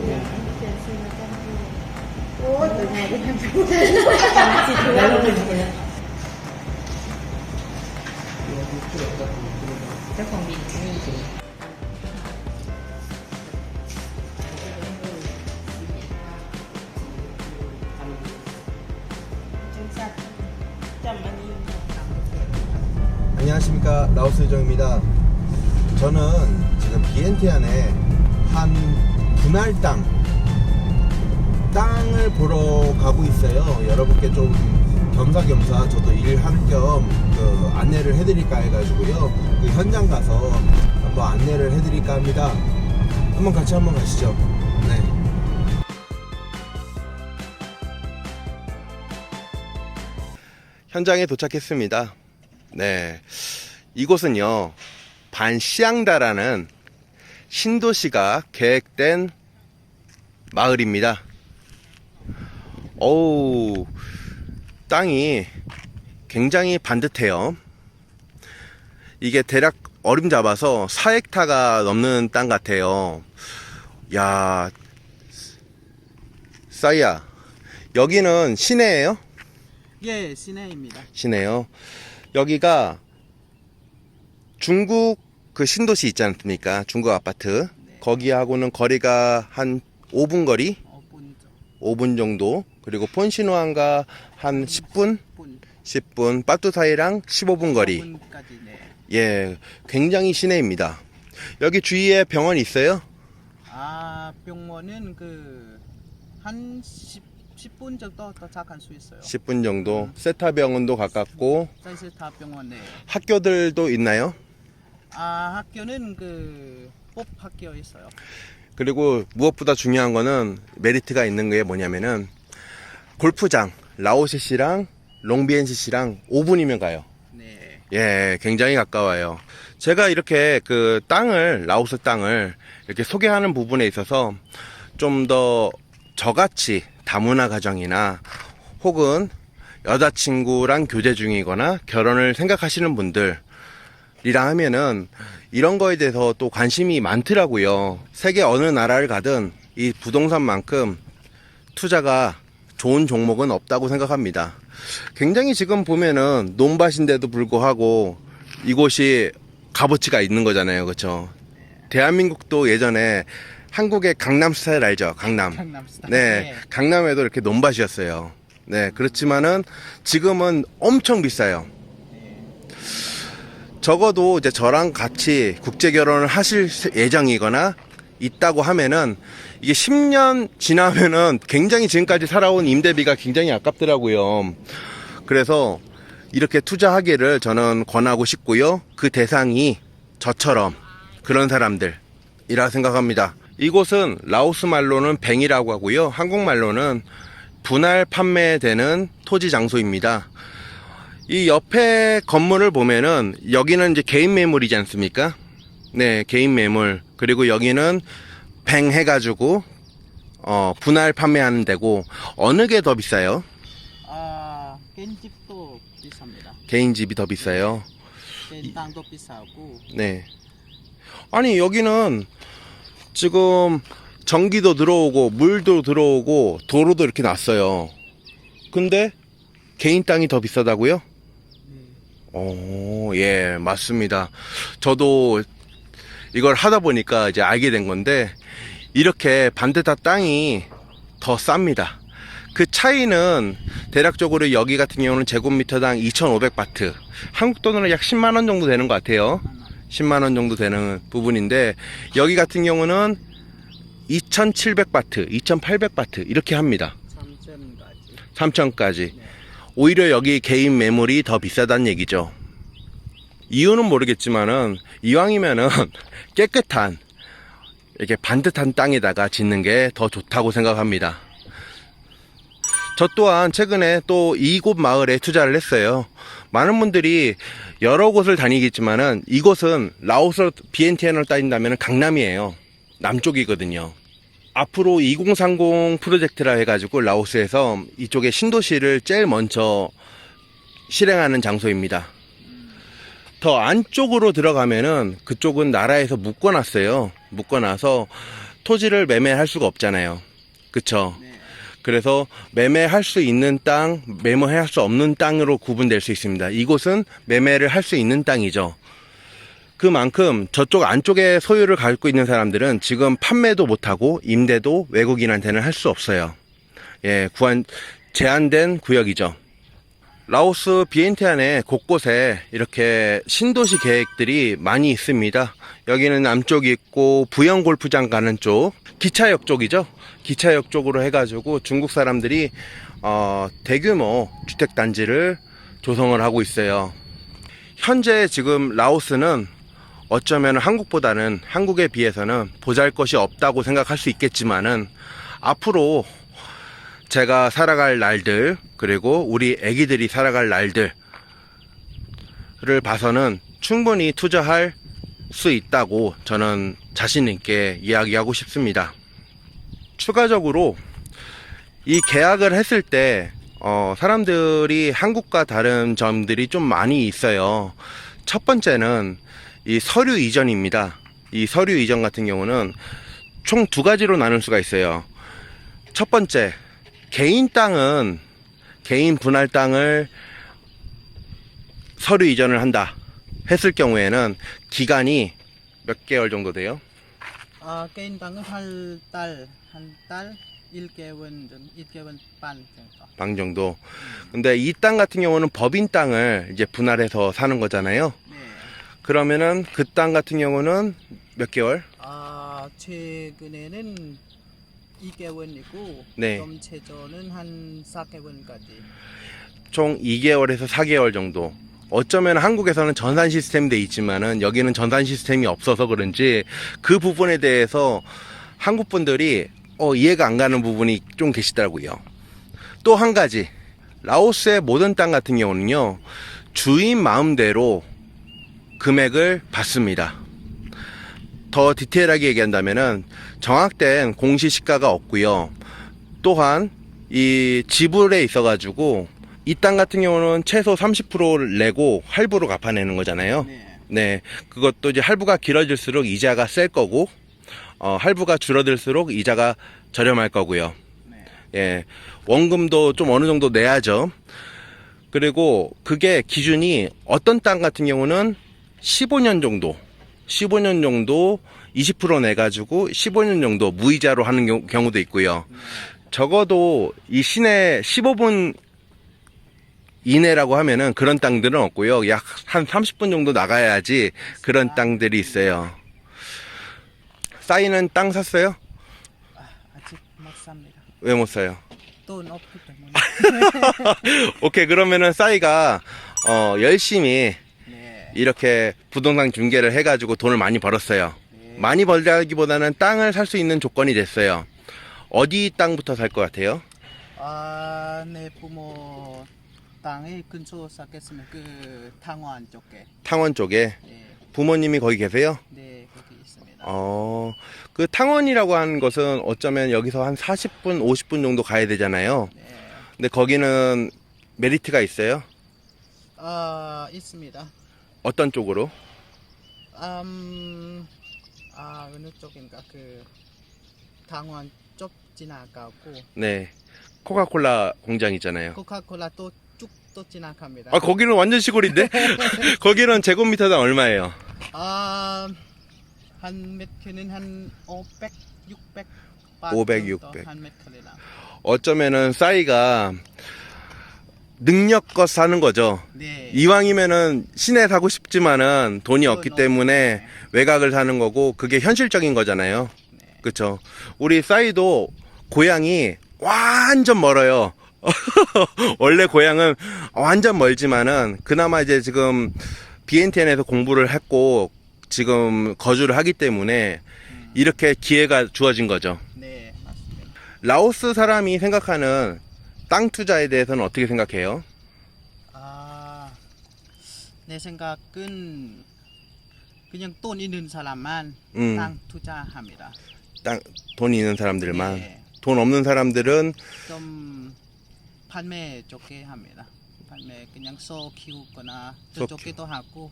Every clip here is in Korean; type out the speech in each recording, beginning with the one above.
Chuyển xin 100 triệu. Ôi, từ ngày đến em phải chị thua. Chắc phòng bị như thế. 안녕하십니까, 라오스 요정입니다. 저는 지금 비엔티안에 한 분할 땅을 보러 가고 있어요. 여러분께 좀 겸사겸사 저도 일할 겸 안내를 해드릴까 해가지고요. 그 현장 가서 한번 안내를 해드릴까 합니다. 한번 같이 한번 가시죠. 네. 현장에 도착했습니다. 네, 이곳은요 반시앙다라는 신도시가 계획된 마을입니다. 어우, 땅이 굉장히 반듯해요. 이게 대략 어림잡아서 4헥타가 넘는 땅 같아요. 야, 싸이야, 여기는 시내예요? 예, 시내입니다. 시내요. 여기가 중국 그 신도시 있지 않습니까? 중국 아파트. 네. 거기하고는 거리가 한 5분 거리? 5분이죠. 5분 정도. 그리고 폰시노안과 한 10분? 10분. 10분. 빠뚜사이랑 15분 거리. 5분까지, 네. 예, 굉장히 시내입니다. 여기 주위에 병원이 있어요? 아, 병원은 한 10분 정도 도착할 수 있어요. 10분 정도. 세타 병원도 가깝고. 센세타 병원, 네. 학교들도 있나요? 아, 학교는 법학교 있어요. 그리고 무엇보다 중요한 거는 메리트가 있는 게 뭐냐면은 골프장 라오시시랑 롱비엔시시랑 5분이면 가요. 네. 예, 굉장히 가까워요. 제가 이렇게 그 땅을, 라오스 땅을 이렇게 소개하는 부분에 있어서 좀 더 저같이 다문화 가정이나 혹은 여자친구랑 교제 중이거나 결혼을 생각하시는 분들이랑 하면은 이런 거에 대해서 또 관심이 많더라고요. 세계 어느 나라를 가든 이 부동산만큼 투자가 좋은 종목은 없다고 생각합니다. 굉장히 지금 보면은 논밭인데도 불구하고 이곳이 값어치가 있는 거잖아요. 그렇죠? 대한민국도 예전에 한국의 강남 스타일 알죠? 강남. 강남 스타일. 네, 네. 강남에도 이렇게 논밭이었어요. 네, 그렇지만은 지금은 엄청 비싸요. 적어도 이제 저랑 같이 국제 결혼을 하실 예정이거나 있다고 하면은 이게 10년 지나면은 굉장히 지금까지 살아온 임대비가 굉장히 아깝더라고요. 그래서 이렇게 투자하기를 저는 권하고 싶고요. 그 대상이 저처럼 그런 사람들이라 생각합니다. 이곳은 라오스 말로는 뱅이라고 하고요. 한국말로는 분할 판매되는 토지 장소입니다. 이 옆에 건물을 보면은 여기는 이제 개인 매물이지 않습니까? 네, 개인 매물. 그리고 여기는 뱅 해가지고 분할 판매하는 데고, 어느 게 더 비싸요? 아, 개인 집도 비쌉니다. 개인 집이 더 비싸요. 개인 땅도 비싸고. 네. 아니, 여기는 지금 전기도 들어오고 물도 들어오고 도로도 이렇게 났어요. 근데 개인 땅이 더 비싸다고요? 오, 예, 맞습니다. 저도 이걸 하다 보니까 이제 알게 된 건데, 이렇게 반듯한 땅이 더 쌉니다. 그 차이는 대략적으로 여기 같은 경우는 제곱미터당 2,500바트, 한국 돈으로 약 10만원 정도 되는 것 같아요. 10만원 정도 되는 부분인데, 여기 같은 경우는 2,700바트, 2,800바트 이렇게 합니다. 3,000까지. 3,000까지. 오히려 여기 개인 매물이 더 비싸다는 얘기죠. 이유는 모르겠지만은 이왕이면은 깨끗한 이렇게 반듯한 땅에다가 짓는 게 더 좋다고 생각합니다. 저 또한 최근에 또 이곳 마을에 투자를 했어요. 많은 분들이 여러 곳을 다니겠지만은 이곳은 라오스 비엔티안을 따진다면 강남이에요. 남쪽이거든요. 앞으로 2030 프로젝트라 해가지고 라오스에서 이쪽에 신도시를 제일 먼저 실행하는 장소입니다. 더 안쪽으로 들어가면은 그쪽은 나라에서 묶어놨어요. 묶어놔서 토지를 매매할 수가 없잖아요. 그쵸? 네. 그래서 매매할 수 있는 땅, 매매할 수 없는 땅으로 구분될 수 있습니다. 이곳은 매매를 할 수 있는 땅이죠. 그만큼 저쪽 안쪽에 소유를 갖고 있는 사람들은 지금 판매도 못하고 임대도 외국인한테는 할 수 없어요. 예, 제한된 구역이죠. 라오스 비엔티안에 곳곳에 이렇게 신도시 계획들이 많이 있습니다. 여기는 남쪽이 있고 부영 골프장 가는 쪽, 기차역 쪽이죠. 기차역 쪽으로 해가지고 중국 사람들이 대규모 주택단지를 조성을 하고 있어요. 현재 지금 라오스는 어쩌면 한국에 비해서는 보잘것이 없다고 생각할 수 있겠지만은 앞으로 제가 살아갈 날들, 그리고 우리 애기들이 살아갈 날들을 봐서는 충분히 투자할 수 있다고 저는 자신 있게 이야기하고 싶습니다. 추가적으로 이 계약을 했을 때 사람들이 한국과 다른 점들이 좀 많이 있어요. 첫 번째는 이 서류 이전입니다. 이 서류 이전 같은 경우는 총 두 가지로 나눌 수가 있어요. 첫 번째, 개인 분할 땅을 서류 이전을 한다 했을 경우에는 기간이 몇 개월 정도 돼요? 개인 땅은 한 달, 1개월 반 정도. 방 정도. 근데 이 땅 같은 경우는 법인 땅을 이제 분할해서 사는 거잖아요. 네. 그러면은 그 땅 같은 경우는 몇 개월? 최근에는 2개월이고 네. 좀 최저는 한 4개월까지. 총 2개월에서 4개월 정도. 어쩌면 한국에서는 전산 시스템이 돼 있지만은 여기는 전산 시스템이 없어서 그런지 그 부분에 대해서 한국 분들이 이해가 안 가는 부분이 좀 계시더라고요. 또 한 가지, 라오스의 모든 땅 같은 경우는요, 주인 마음대로 금액을 받습니다. 더 디테일하게 얘기한다면은 정확된 공시시가가 없고요. 또한 이 지불에 있어가지고 이 땅 같은 경우는 최소 30%를 내고 할부로 갚아내는 거잖아요. 네. 네, 그것도 이제 할부가 길어질수록 이자가 셀 거고, 할부가 줄어들수록 이자가 저렴할 거고요. 네. 예, 원금도 좀 어느 정도 내야죠. 그리고 그게 기준이 어떤 땅 같은 경우는 15년 정도 20% 내가지고 15년 정도 무이자로 하는 경우도 있고요. 적어도 이 시내 15분 이내라고 하면은 그런 땅들은 없고요. 약 한 30분 정도 나가야지 그런 땅들이 있어요. 싸이는 땅 샀어요? 아직 못 삽니다. 왜 못 사요? 돈 없기 때문에. 오케이, 그러면은 싸이가 열심히 네. 이렇게 부동산 중개를 해가지고 돈을 많이 벌었어요. 네. 많이 벌다기보다는 땅을 살 수 있는 조건이 됐어요. 어디 땅부터 살 것 같아요? 내 부모 땅에 근처 쌓겠으면 그 탕원 쪽에. 탕원 쪽에. 네. 부모님이 거기 계세요? 네, 거기 있습니다. 그 탕원이라고 하는 것은 어쩌면 여기서 한 40분, 50분 정도 가야 되잖아요. 네. 근데 거기는 메리트가 있어요? 있습니다. 어떤 쪽으로? 어느 쪽인가 그 당원 쪽 지나가고 네. 코카콜라 공장 있잖아요. 코카콜라 또 쭉 또 지나갑니다. 거기는 완전 시골인데? 거기는 제곱미터당 얼마예요? 한 메트는 한 500, 600 500, 600. 한 메트나. 어쩌면은 싸이가 능력껏 사는 거죠. 네. 이왕이면은 시내 사고 싶지만은 돈이 없기 때문에 외곽을 사는 거고, 그게 현실적인 거잖아요. 네. 그쵸? 우리 싸이도 고향이 완전 멀어요. 원래 고향은 완전 멀지만은 그나마 이제 지금 BNTN에서 공부를 했고 지금 거주를 하기 때문에 이렇게 기회가 주어진 거죠. 네, 맞습니다. 라오스 사람이 생각하는 땅 투자에 대해서는 어떻게 생각해요? 내 생각은 그냥 돈 있는 사람만 땅 투자합니다. 돈 있는 사람들만. 네. 돈 없는 사람들은 좀 판매 쪽에 합니다. 판매 그냥 소 키우거나 저쪽에도 하고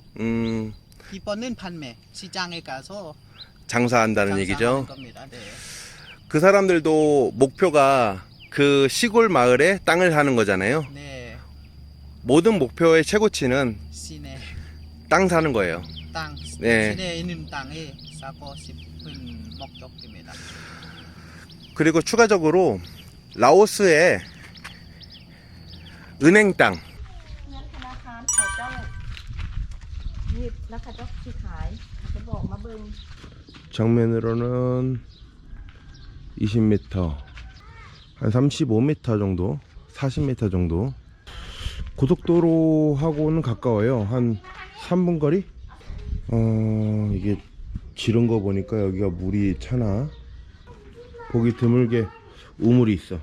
이번은 판매 시장에 가서 장사한다는 장사하는 얘기죠. 겁니다. 네. 그 사람들도 목표가 그 시골 마을에 땅을 사는 거잖아요. 네. 모든 목표의 최고치는 시내 땅 사는 거예요. 땅, 네. 시내에 있는 땅에 사고 싶은 목적입니다. 그리고 추가적으로 라오스의 은행 땅, งั้นธนาคารเขาเจ้าหยิบแล้วเขาเจ้าสิขายเขาจะบอกมาเบิ่ง 정면으로는 20m, 한 35m 정도, 40m 정도. 고속도로하고는 가까워요. 한 3분 거리? 이게 지른 거 보니까 여기가 물이 차나? 보기 드물게 우물이 있어.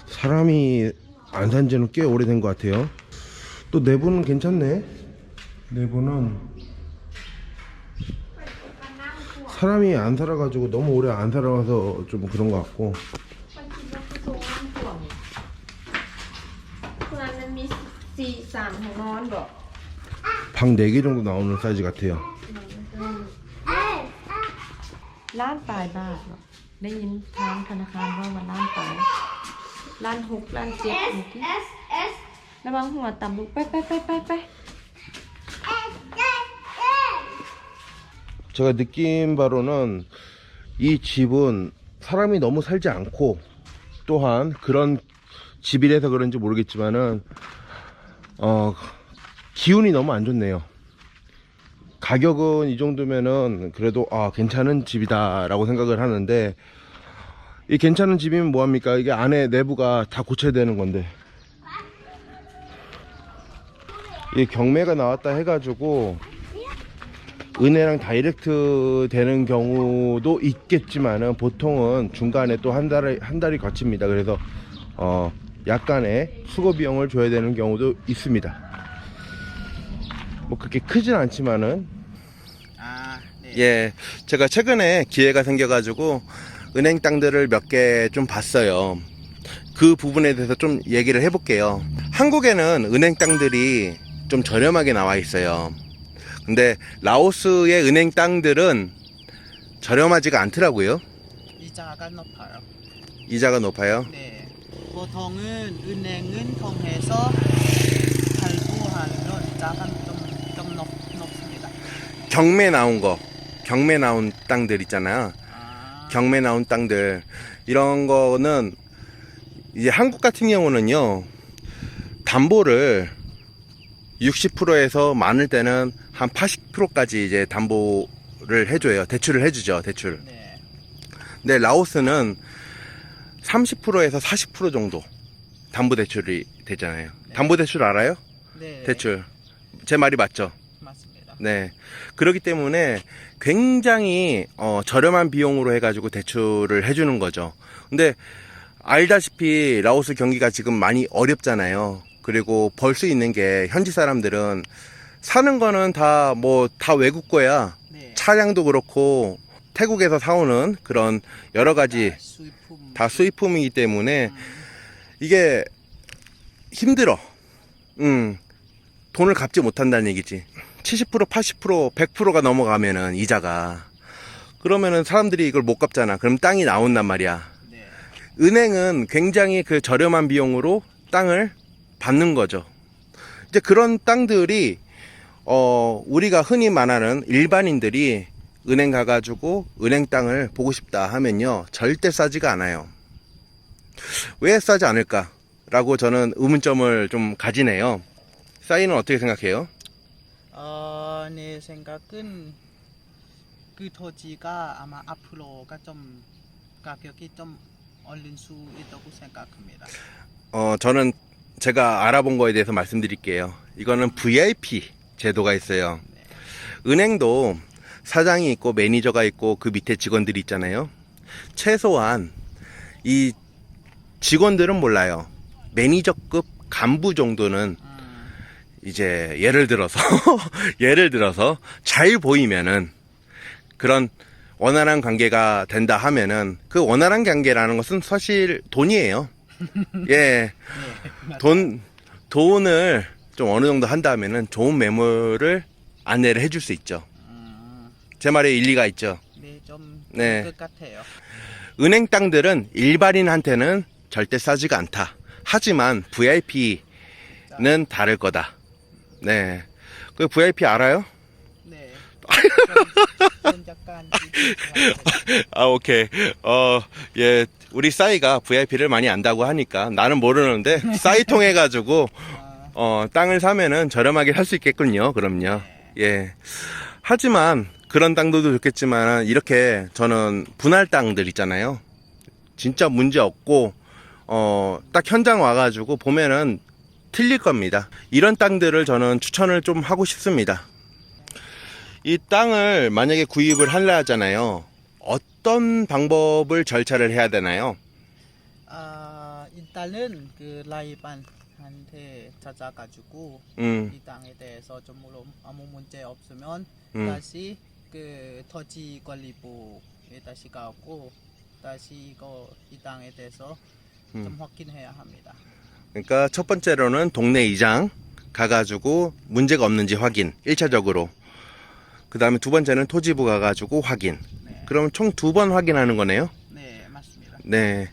사람이 안 산 지는 꽤 오래된 것 같아요. 또 내부는 괜찮네. 내부는 사람이 안 살아가지고 너무 오래 안 살아와서 좀 그런 것 같고. มันคิดว่าคือโซนห่วงคือมันมีสีสันของนอนบอก 방 4개 정도 나오는 사이즈 같아요. ล้านปลายบาทเนาะได้ยินทางธนาคารว่ามันล้านปลายล้านหกล้านเจ็ดอยู่ที่ระวังหัวต่ำลูกไป 제가 느낀 바로는 이 집은 사람이 너무 살지 않고, 또한 그런 집이라서 그런지 모르겠지만은 기운이 너무 안 좋네요. 가격은 이 정도면은 그래도 괜찮은 집이다 라고 생각을 하는데, 이 괜찮은 집이면 뭐합니까? 이게 안에 내부가 다 고쳐야 되는 건데, 이 경매가 나왔다 해가지고 은혜랑 다이렉트 되는 경우도 있겠지만은 보통은 중간에 또 한 달이 거칩니다. 그래서 약간의 수고 비용을 줘야 되는 경우도 있습니다. 뭐 그렇게 크진 않지만은. 아, 네. 예, 제가 최근에 기회가 생겨가지고 은행 땅들을 몇 개 좀 봤어요. 그 부분에 대해서 좀 얘기를 해볼게요. 한국에는 은행 땅들이 좀 저렴하게 나와 있어요. 근데 라오스의 은행 땅들은 저렴하지가 않더라고요. 이자가 높아요. 이자가 높아요. 네. 보통은 은행은 통해서 발부하는 이자가 좀 높습니다. 경매 나온 땅들 있잖아요. 경매 나온 땅들, 이런 거는 이제 한국 같은 경우는요, 담보를 60%에서 많을 때는 한 80%까지 이제 담보를 해줘요. 대출을 해주죠. 대출. 네. 근데 라오스는 30%에서 40% 정도 담보 대출이 되잖아요. 네. 담보 대출 알아요? 네. 대출. 제 말이 맞죠? 맞습니다. 네. 그렇기 때문에 굉장히 저렴한 비용으로 해가지고 대출을 해주는 거죠. 근데 알다시피 라오스 경기가 지금 많이 어렵잖아요. 그리고 벌 수 있는 게, 현지 사람들은 사는 거는 다 외국 거야. 네. 차량도 그렇고 태국에서 사오는 그런 여러 가지 수입품. 다 수입품이기 때문에 이게 힘들어. 돈을 갚지 못한다는 얘기지. 70%, 80%, 100%가 넘어가면은 이자가, 그러면은 사람들이 이걸 못 갚잖아. 그럼 땅이 나온단 말이야. 네. 은행은 굉장히 그 저렴한 비용으로 땅을 받는 거죠. 이제 그런 땅들이 우리가 흔히 말하는 일반인들이 은행 가가지고 은행 땅을 보고 싶다 하면요, 절대 싸지가 않아요. 왜 싸지 않을까 라고 저는 의문점을 좀 가지네요. 싸이는 어떻게 생각해요? 내 생각은 그 토지가 아마 앞으로가 좀 가격이 좀 오를 수 있다고 생각합니다. 저는 제가 알아본 거에 대해서 말씀드릴게요. 이거는 VIP 제도가 있어요. 은행도 사장이 있고 매니저가 있고 그 밑에 직원들이 있잖아요. 최소한 이 직원들은 몰라요. 매니저급 간부 정도는 이제 예를 들어서 잘 보이면은, 그런 원활한 관계가 된다 하면은, 그 원활한 관계라는 것은 사실 돈이에요. 예. 돈을 좀 어느 정도 한다면은 좋은 매물을 안내를 해줄 수 있죠. 제 말에 일리가 있죠. 네, 좀 네. 그럴 것 같아요. 은행 땅들은 일반인한테는 절대 싸지가 않다. 하지만 VIP는 다를 거다. 네. 그 VIP 알아요? 네. 좀 약간 아, 오케이. 예. 우리 싸이가 VIP를 많이 안다고 하니까 나는 모르는데 싸이 통해가지고 땅을 사면은 저렴하게 살 수 있겠군요. 그럼요. 예. 하지만 그런 땅들도 좋겠지만 이렇게 저는 분할 땅들 있잖아요. 진짜 문제 없고 딱 현장 와가지고 보면은 틀릴 겁니다. 이런 땅들을 저는 추천을 좀 하고 싶습니다. 이 땅을 만약에 구입을 하려 하잖아요. 어떤 방법을 절차를 해야 되나요? 일단은 그 라이반한테 찾아가지고 이 땅에 대해서 좀 아무 문제 없으면 다시 그 토지관리부에 다시 가고 다시 이 땅에 대해서 좀 확인해야 합니다. 그러니까 첫 번째로는 동네 이장 가가지고 문제가 없는지 확인 1차적으로. 그 다음에 두 번째는 토지부 가가지고 확인. 네. 그러면 총 2번 확인하는 거네요? 네, 맞습니다. 네.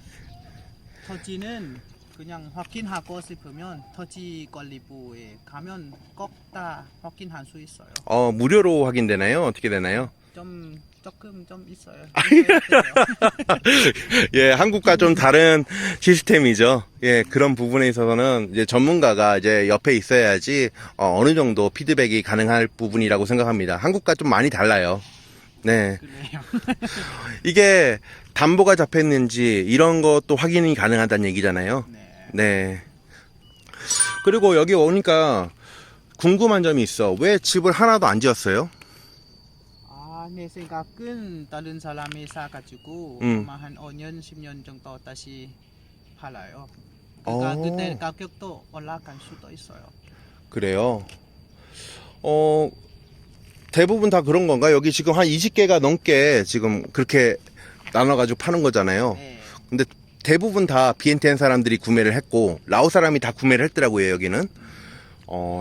토지는 그냥 확인하고 싶으면 토지관리부에 가면 꼭 다 확인할 수 있어요. 무료로 확인되나요? 어떻게 되나요? 조금 있어요. 예, 한국과 좀 다른 시스템이죠. 예, 그런 부분에 있어서는 이제 전문가가 이제 옆에 있어야지 어느 정도 피드백이 가능할 부분이라고 생각합니다. 한국과 좀 많이 달라요. 네. 그래요. 이게 담보가 잡혔는지 이런 것도 확인이 가능하다는 얘기잖아요. 네. 네. 그리고 여기 오니까 궁금한 점이 있어. 왜 집을 하나도 안 지었어요? 내 생각은 다른 사람이 사가지고 아마 한 5년, 10년 정도 다시 팔아요. 그러니까 그때 가격도 올라갈 수도 있어요. 그래요. 대부분 다 그런 건가? 여기 지금 한 20개가 넘게 지금 그렇게 나눠가지고 파는 거잖아요. 네. 근데 대부분 다 비엔티엔 사람들이 구매를 했고 라오 사람이 다 구매를 했더라고요. 여기는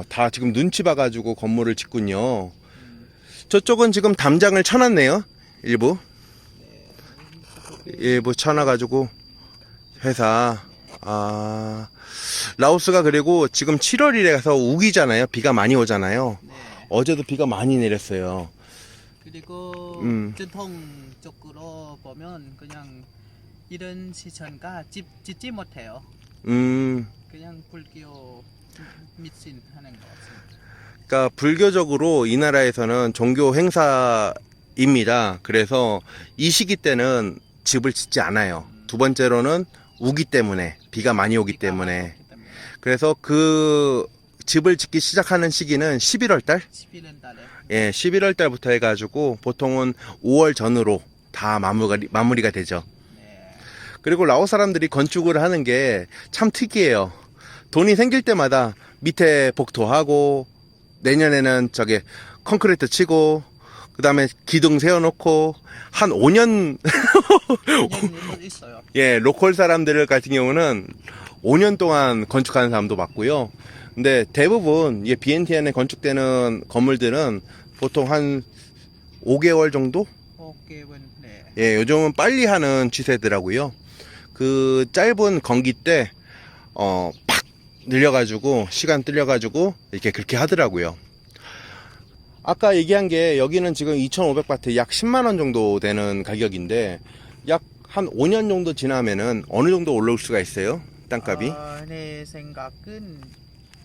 다 지금 눈치 봐가지고 건물을 짓군요. 저쪽은 지금 담장을 쳐놨네요. 일부 쳐놔가지고 회사. 라오스가 그리고 지금 7월이라서 우기잖아요. 비가 많이 오잖아요. 네. 어제도 비가 많이 내렸어요. 그리고 전통적으로 보면 그냥 이런 시선과 짓지 못해요. 그냥 불교 미신 하는 거 같습니다. 그러니까 불교적으로 이 나라에서는 종교 행사입니다. 그래서 이 시기 때는 집을 짓지 않아요. 두 번째로는 우기 때문에, 비가 많이 오기 때문에. 그래서 그 집을 짓기 시작하는 시기는 11월 달? 11월 달에. 예, 11월 달부터 해가지고 보통은 5월 전으로 다 마무리가 되죠. 네. 그리고 라오 사람들이 건축을 하는 게 참 특이해요. 돈이 생길 때마다 밑에 복도하고 내년에는 저기 콘크리트 치고 그 다음에 기둥 세워놓고 한 5년 있어요. 예, 로컬 사람들 같은 경우는 5년 동안 건축하는 사람도 많고요. 근데 대부분 비엔티엔에 건축되는 건물들은 보통 한 5개월 정도? 5개월. 네. 예, 요즘은 빨리 하는 추세더라고요. 그 짧은 건기 때 팍 늘려가지고 시간 들려가지고 이렇게 그렇게 하더라고요. 아까 얘기한 게 여기는 지금 2,500바트 약 10만원 정도 되는 가격인데 약 한 5년 정도 지나면은 어느 정도 올라올 수가 있어요? 땅값이? 내 생각은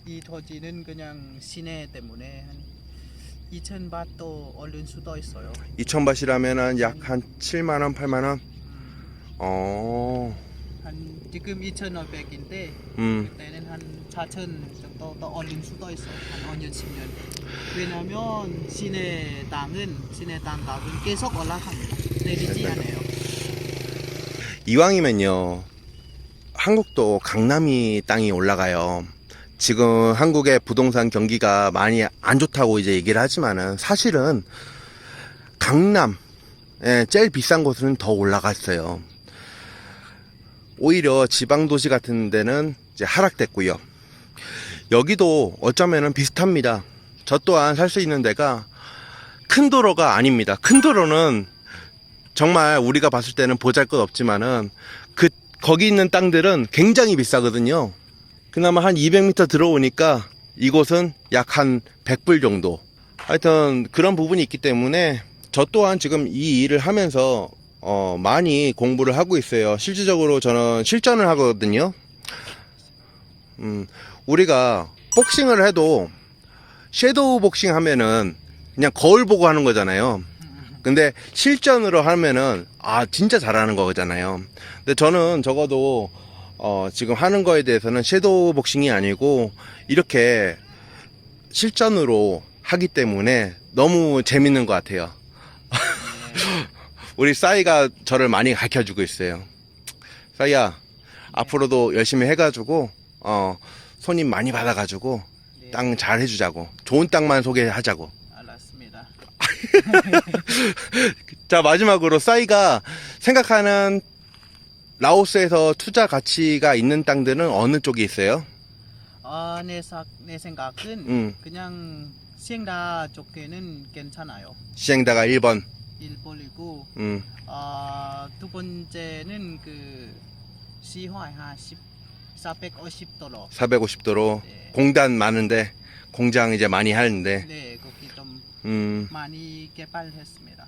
이 토지는 그냥 시내 때문에 한 2,000바트 오른 수도 있어요. 2,000바트라면은 약 한 7만원, 8만원? 한 지금 2,500인데 그때는 한 4,000 정도 더 올린 수도 있어요. 한 5년, 10년. 왜냐면 시내 땅 값은 계속 올라갑니다. 내리지 않아요. 이왕이면요, 한국도 강남이 땅이 올라가요. 지금 한국의 부동산 경기가 많이 안 좋다고 이제 얘기를 하지만은 사실은 강남, 제일 비싼 곳은 더 올라갔어요. 오히려 지방도시 같은 데는 이제 하락됐고요. 여기도 어쩌면은 비슷합니다. 저 또한 살 수 있는 데가 큰 도로가 아닙니다. 큰 도로는 정말 우리가 봤을 때는 보잘것없지만은 거기 있는 땅들은 굉장히 비싸거든요. 그나마 한 200m 들어오니까 이곳은 약 한 100불 정도. 하여튼 그런 부분이 있기 때문에 저 또한 지금 이 일을 하면서 많이 공부를 하고 있어요. 실질적으로 저는 실전을 하거든요. 우리가 복싱을 해도 섀도우 복싱 하면은 그냥 거울 보고 하는 거잖아요. 근데 실전으로 하면은 진짜 잘하는 거잖아요. 근데 저는 적어도 지금 하는 거에 대해서는 섀도우 복싱이 아니고 이렇게 실전으로 하기 때문에 너무 재밌는 것 같아요. 우리 싸이가 저를 많이 가르쳐주고 있어요. 싸이야, 앞으로도 열심히 해가지고 손님 많이 받아가지고 땅 잘 해주자고. 좋은 땅만 소개하자고. 알았습니다. 자, 마지막으로 싸이가 생각하는 라오스에서 투자 가치가 있는 땅들은 어느 쪽에 있어요? 내 생각은 그냥 시행다 쪽에는 괜찮아요. 시행다가 1번. 1번이고 두 번째는 그 시화이 450도로. 450도로. 네. 공단 많은데 공장 이제 많이 하는데. 네, 거기 좀 많이 개발했습니다.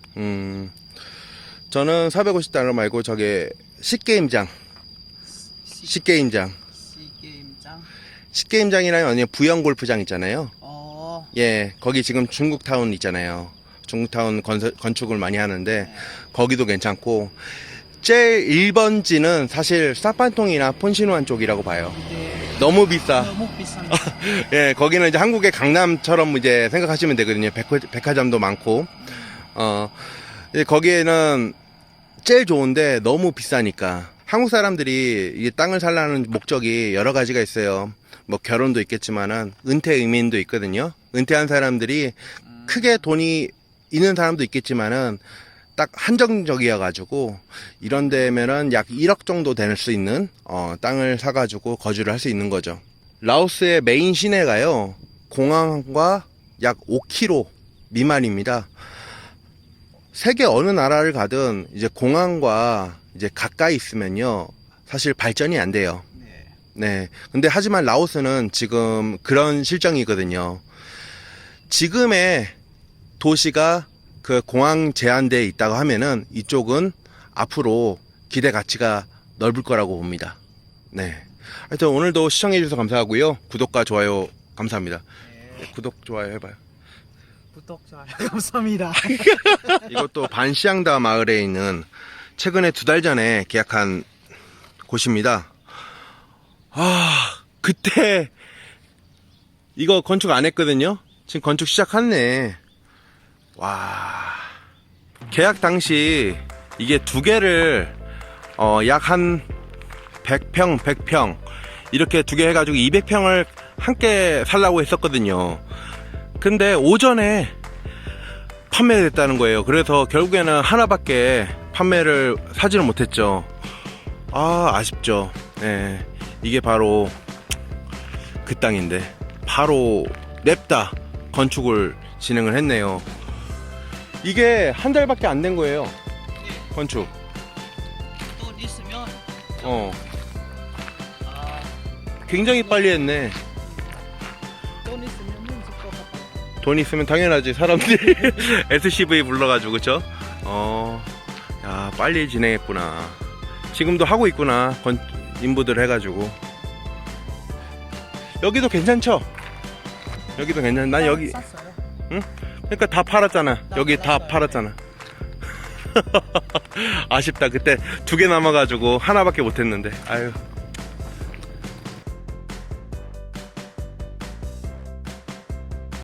저는 450달러 말고 저게 식게임장. 식게임장. 시게임장. 식게임장이라면 아니면 부영 골프장 있잖아요. 네. 거기 지금 중국타운 있잖아요. 중국타운 건축을 많이 하는데 네. 거기도 괜찮고 제일 1번지는 사실 사판통이나 폰시누안 쪽이라고 봐요. 네. 너무 비싸. 너무 비쌉니다. 예, 거기는 이제 한국의 강남처럼 이제 생각하시면 되거든요. 백화점도 많고. 거기에는 제일 좋은데 너무 비싸니까. 한국 사람들이 이 땅을 살라는 목적이 여러 가지가 있어요. 뭐 결혼도 있겠지만은 은퇴 의미도 있거든요. 은퇴한 사람들이 크게 돈이 있는 사람도 있겠지만은 딱 한정적이어 가지고 이런 데면은 약 1억 정도 될 수 있는 땅을 사 가지고 거주를 할 수 있는 거죠. 라오스의 메인 시내가요. 공항과 약 5km 미만입니다. 세계 어느 나라를 가든 이제 공항과 이제 가까이 있으면요. 사실 발전이 안 돼요. 네. 근데 하지만 라오스는 지금 그런 실정이거든요. 지금의 도시가 그 공항 제한대에 있다고 하면은 이쪽은 앞으로 기대 가치가 넓을 거라고 봅니다. 네. 하여튼 오늘도 시청해주셔서 감사하고요. 구독과 좋아요 감사합니다. 네, 구독, 좋아요 해봐요. 구독, 좋아요. 감사합니다. 이것도 반시앙다 마을에 있는 최근에 2달 전에 계약한 곳입니다. 그때 이거 건축 안 했거든요. 지금 건축 시작했네. 와. 계약 당시 이게 2개를 약 한 100평 이렇게 2개 해가지고 200평을 함께 살라고 했었거든요. 근데 오전에 판매됐다는 거예요. 그래서 결국에는 하나밖에 판매를 사지는 못했죠. 아쉽죠. 네. 이게 바로 그 땅인데 바로 냅다 건축을 진행을 했네요. 이게 한 달밖에 안 된 거예요. 건축. 돈 있으면 굉장히 빨리 했네. 돈 있으면 힘들 것 같아요. 돈 있으면 당연하지. 사람들이 SCV 불러가지고 그쵸? 야, 빨리 진행했구나. 지금도 하고 있구나. 인부들 해가지고. 여기도 괜찮죠? 여기도 괜찮. 난 여기. 쌌어요. 응? 그러니까 다 팔았잖아. 여기 다 맞아요. 팔았잖아. 아쉽다. 그때 2개 남아가지고 하나밖에 못했는데. 아유.